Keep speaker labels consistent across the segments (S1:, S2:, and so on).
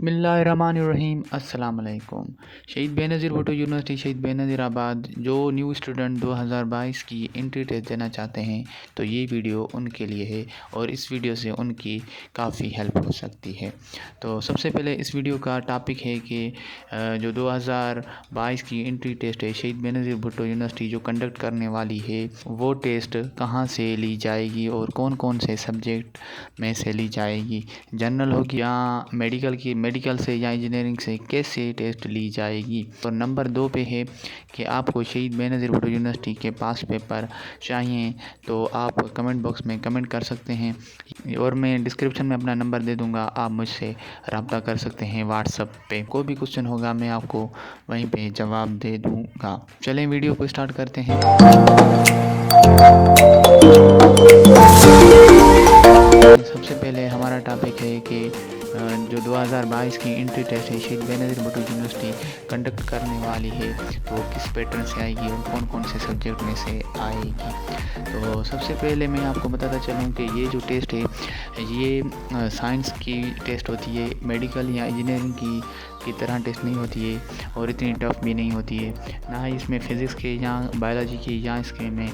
S1: बिस्मिल्लाहिर्रहमानिर्रहीम अस्सलाम वालेकुम। शहीद बेनज़ीर भुट्टो यूनिवर्सिटी शहीद बेनज़ीराबाद जो न्यू स्टूडेंट 2022 की एंट्री टेस्ट देना चाहते हैं तो ये वीडियो उनके लिए है और इस वीडियो से उनकी काफ़ी हेल्प हो सकती है। तो सबसे पहले इस वीडियो का टॉपिक है कि जो 2022 की एंट्री टेस्ट है शहीद बेनज़ीर भुट्टो यूनिवर्सिटी जो कंडक्ट करने वाली है वो टेस्ट कहाँ से ली जाएगी और कौन कौन से सब्जेक्ट में से ली जाएगी, जनरल होगी या मेडिकल से या इंजीनियरिंग से कैसे टेस्ट ली जाएगी। और नंबर 2 पे है कि आपको शहीद बेनज़ीर भुट्टो यूनिवर्सिटी के पास पेपर चाहिए तो आप कमेंट बॉक्स में कमेंट कर सकते हैं और मैं डिस्क्रिप्शन में अपना नंबर दे दूंगा, आप मुझसे रब्ता कर सकते हैं व्हाट्सएप पे। कोई भी क्वेश्चन होगा मैं आपको वहीं पे जवाब दे दूंगा। चलें वीडियो को स्टार्ट करते हैं। सबसे पहले हमारा टॉपिक है कि जो 2022 की एंट्री टेस्ट है शहीद बेनज़ीर भुट्टो यूनिवर्सिटी कंडक्ट करने वाली है तो किस पैटर्न से आएगी और कौन कौन से सब्जेक्ट में से आएगी। तो सबसे पहले मैं आपको बताता चलूँ कि ये जो टेस्ट है ये साइंस की टेस्ट होती है, मेडिकल या इंजीनियरिंग की तरह टेस्ट नहीं होती है और इतनी टफ भी नहीं होती है। ना ही इसमें फ़िज़िक्स के या बायोलॉजी के या इसके में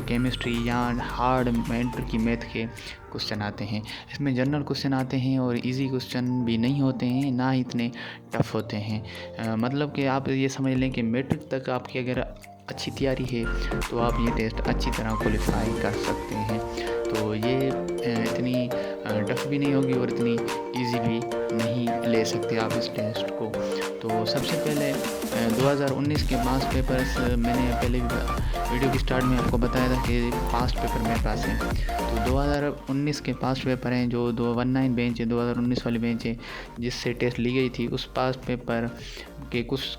S1: केमिस्ट्री या हार्ड मैटर की मैथ के क्वेश्चन आते हैं। इसमें जनरल क्वेश्चन आते हैं और इजी क्वेश्चन भी नहीं होते हैं, ना ही इतने टफ होते हैं। मतलब कि आप ये समझ लें कि मैट्रिक तक आपकी अगर अच्छी तैयारी है तो आप ये टेस्ट अच्छी तरह क्वालिफाई कर सकते हैं। तो ये इतनी टफ भी नहीं होगी और इतनी इजी भी नहीं ले सकते आप इस टेस्ट को। तो सबसे पहले 2019 के पास पेपर्स मैंने पहले वीडियो की स्टार्ट में आपको बताया था कि पास्ट पेपर मेरे पास है। तो 2019 के पास्ट पेपर हैं जो 219 बेंच है, 2019 वाली बेंच है जिससे टेस्ट ली गई थी, उस पास्ट पेपर के कुछ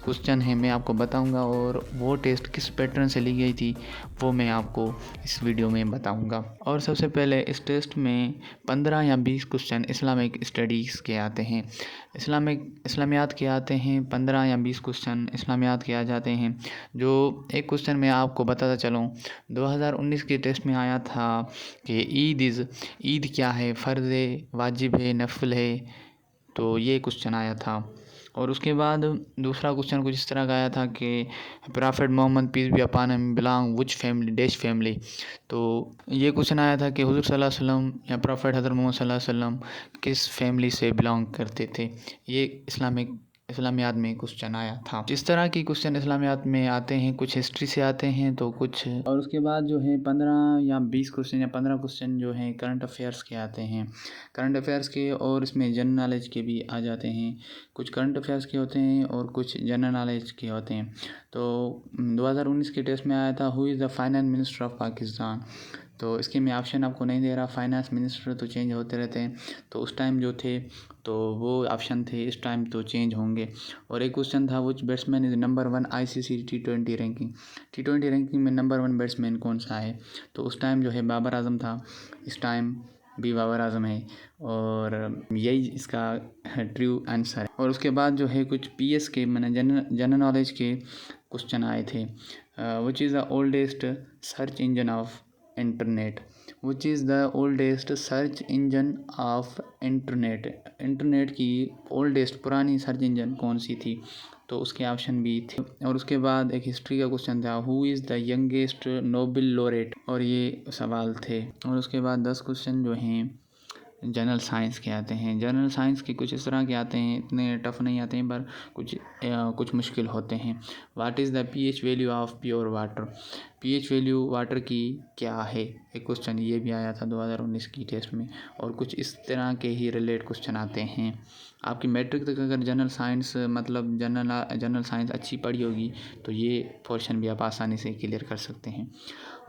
S1: क्वेश्चन हैं मैं आपको बताऊंगा और वो टेस्ट किस पैटर्न से ली गई थी वो मैं आपको इस वीडियो में बताऊंगा। और सबसे पहले इस टेस्ट में 15 या 20 क्वेश्चन इस्लामिक स्टडीज़ के आते हैं, इस्लामियात के आते हैं। 15 या 20 क्वेश्चन इस्लामियात के आ जाते हैं। जो एक क्वेश्चन मैं आपको बताता चलूँ 2019 के टेस्ट में आया था कि ईद क्या है, फ़र्ज़ है, वाजिब है, नफल है, तो ये क्वेश्चन आया था। और उसके बाद दूसरा क्वेश्चन कुछ इस तरह का आया था कि prophet Muhammad peace be upon him belong which family dash family. तो ये क्वेश्चन आया था कि हुज़ूर सल्लल्लाहु अलैहि वसल्लम या प्रॉफेट हज़रत मोहम्मद सल्लल्लाहु अलैहि वसल्लम किस फैमिली से बिलोंग करते थे। ये इस्लामियात में क्वेश्चन आया था। जिस तरह की क्वेश्चन इस्लामियात में आते हैं, कुछ हिस्ट्री से आते हैं तो कुछ, और उसके बाद जो है 15 या 20 क्वेश्चन या 15 क्वेश्चन जो हैं करंट अफेयर्स के आते हैं, करंट अफेयर्स के, और इसमें जनरल नॉलेज के भी आ जाते हैं। कुछ करंट अफेयर्स के होते हैं और कुछ जनरल नॉलेज के होते हैं। तो 2019 के टेस्ट में आया था who is the finance minister of Pakistan. तो इसके मैं ऑप्शन आपको नहीं दे रहा, फाइनेंस मिनिस्टर तो चेंज होते रहते हैं, तो उस टाइम जो थे तो वो ऑप्शन थे, इस टाइम तो चेंज होंगे। और एक क्वेश्चन था which batsman is number 1 ICC T20 ranking, T20 ranking में नंबर 1 बैट्समैन कौन सा है। तो उस टाइम जो है बाबर आजम था, इस टाइम भी बाबर आजम है और यही इसका ट्रू आंसर है। और उसके बाद जो है कुछ PS के मैंने जनरल नॉलेज के क्वेश्चन आए थे। Which is the oldest search engine of internet, which is the oldest search engine of internet की ओल्डेस्ट पुरानी सर्च इंजन कौन सी थी, तो उसके ऑप्शन भी थे। और उसके बाद एक हिस्ट्री का क्वेश्चन था who is the youngest Nobel laureate, और ये सवाल थे। और उसके बाद 10 क्वेश्चन जो हैं जनरल साइंस के आते हैं। जनरल साइंस के कुछ इस तरह के आते हैं, इतने टफ नहीं आते हैं पर कुछ मुश्किल होते हैं। What is the pH value of pure water, pH value water की क्या है, एक क्वेश्चन ये भी आया था 2019 की टेस्ट में। और कुछ इस तरह के ही रिलेट क्वेश्चन आते हैं। आपकी मैट्रिक तक अगर जनरल साइंस मतलब जनरल साइंस अच्छी पढ़ी होगी तो ये पोर्शन भी आप आसानी से क्लियर कर सकते हैं।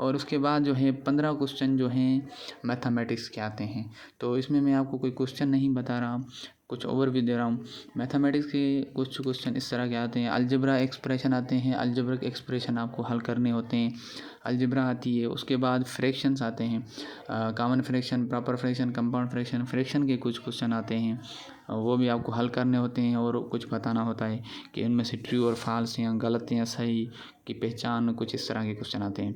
S1: और उसके बाद जो है 15 क्वेश्चन जो हैं मैथमेटिक्स के आते हैं। तो इसमें मैं आपको कोई क्वेश्चन नहीं बता रहा, कुछ ओवरव्यू दे रहा हूँ। मैथमेटिक्स के कुछ क्वेश्चन इस तरह के आते हैं, अलजेब्रा एक्सप्रेशन आते हैं, अलजेब्रिक एक्सप्रेशन आपको हल करने होते हैं, अलजेब्रा आती है। उसके बाद फ्रैक्शंस आते हैं, common fraction, proper fraction, compound fraction, fraction के कुछ क्वेश्चन आते हैं, वो भी आपको हल करने होते हैं और कुछ बताना होता है कि इनमें से ट्रू और फॉल्स या गलत या सही की पहचान, कुछ इस तरह के क्वेश्चन आते हैं।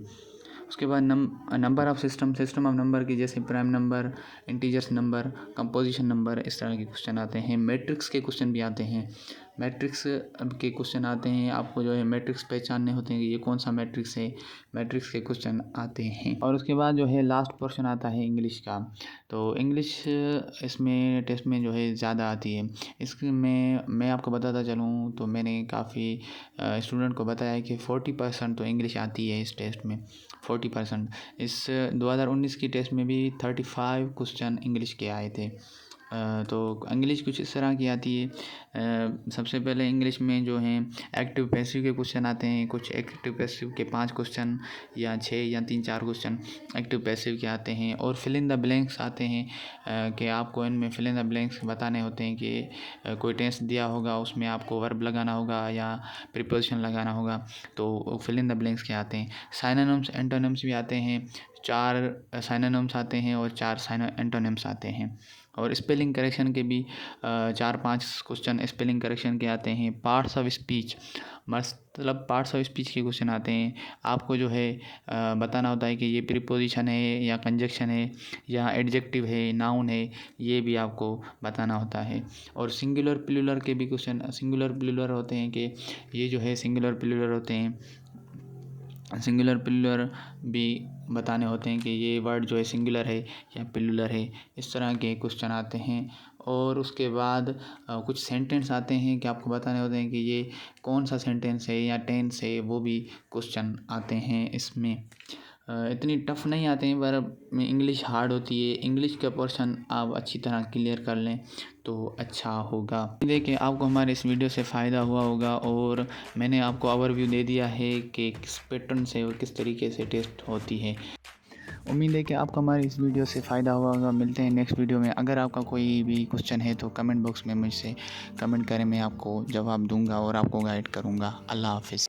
S1: उसके बाद number of system of number की, जैसे prime number, integers number, composition number, इस तरह के क्वेश्चन आते हैं। मैट्रिक्स के क्वेश्चन भी आते हैं। मैट्रिक्स के क्वेश्चन आते हैं, आपको जो है मैट्रिक्स पहचानने होते हैं कि ये कौन सा मैट्रिक्स है, मैट्रिक्स के क्वेश्चन आते हैं। और उसके बाद जो है लास्ट पोर्शन आता है इंग्लिश का। तो इंग्लिश इसमें टेस्ट में जो है ज़्यादा आती है। इसमें मैं आपको बताता चलूँ तो मैंने काफ़ी स्टूडेंट को बताया कि 40% तो इंग्लिश आती है इस टेस्ट में, 40%। इस 2019 की टेस्ट में भी 35 क्वेश्चन इंग्लिश के आए थे। तो इंग्लिश कुछ इस तरह की आती है। सबसे पहले इंग्लिश में जो है एक्टिव पैसिव के क्वेश्चन आते हैं। कुछ एक्टिव पैसिव के 5 क्वेश्चन या 6 या 3-4 क्वेश्चन एक्टिव पैसिव के आते हैं। और फिल इन द ब्लैंक्स आते हैं कि आपको इनमें फिल इन द ब्लैंक्स बताने होते हैं कि कोई टेंस दिया होगा, उसमें आपको वर्ब लगाना होगा या प्रीपोजिशन लगाना होगा, तो फिल इन द ब्लैंक्स के आते हैं। साइनोनिम्स एंटोनिम्स भी आते हैं। 4 साइनोनिम्स आते हैं और 4 एंटोनिम्स आते हैं। और स्पेलिंग करेक्शन के भी 4-5 क्वेश्चन स्पेलिंग करेक्शन के आते हैं। पार्ट्स ऑफ स्पीच, मतलब पार्ट्स ऑफ स्पीच के क्वेश्चन आते हैं। आपको जो है बताना होता है कि ये प्रीपोजिशन है या कंजक्शन है या एडजेक्टिव है, नाउन है, ये भी आपको बताना होता है। और सिंगुलर प्लूरल के भी क्वेश्चन, सिंगुलर प्लूरल होते हैं कि ये जो है सिंगुलर प्लूरल होते हैं। सिंगुलर प्लूरल भी बताने होते हैं कि ये वर्ड जो है सिंगुलर है या प्लूरल है, इस तरह के क्वेश्चन आते हैं। और उसके बाद कुछ सेंटेंस आते हैं कि आपको बताने होते हैं कि ये कौन सा सेंटेंस है या टेंस है, वो भी क्वेश्चन आते हैं इसमें। इतनी टफ नहीं आते हैं, पर इंग्लिश हार्ड होती है। इंग्लिश का पोर्शन आप अच्छी तरह क्लियर कर लें तो अच्छा होगा। देखिए आपको हमारे इस वीडियो से फ़ायदा हुआ होगा और मैंने आपको ओवरव्यू दे दिया है कि किस पैटर्न से और किस तरीके से टेस्ट होती है। उम्मीद है कि आपको हमारी इस वीडियो से फ़ायदा हुआ होगा। मिलते हैं नेक्स्ट वीडियो में। अगर आपका कोई भी क्वेश्चन है तो कमेंट बॉक्स में मुझसे कमेंट करें, मैं आपको जवाब दूंगा और आपको गाइड करूंगा। अल्लाह हाफ़िज़।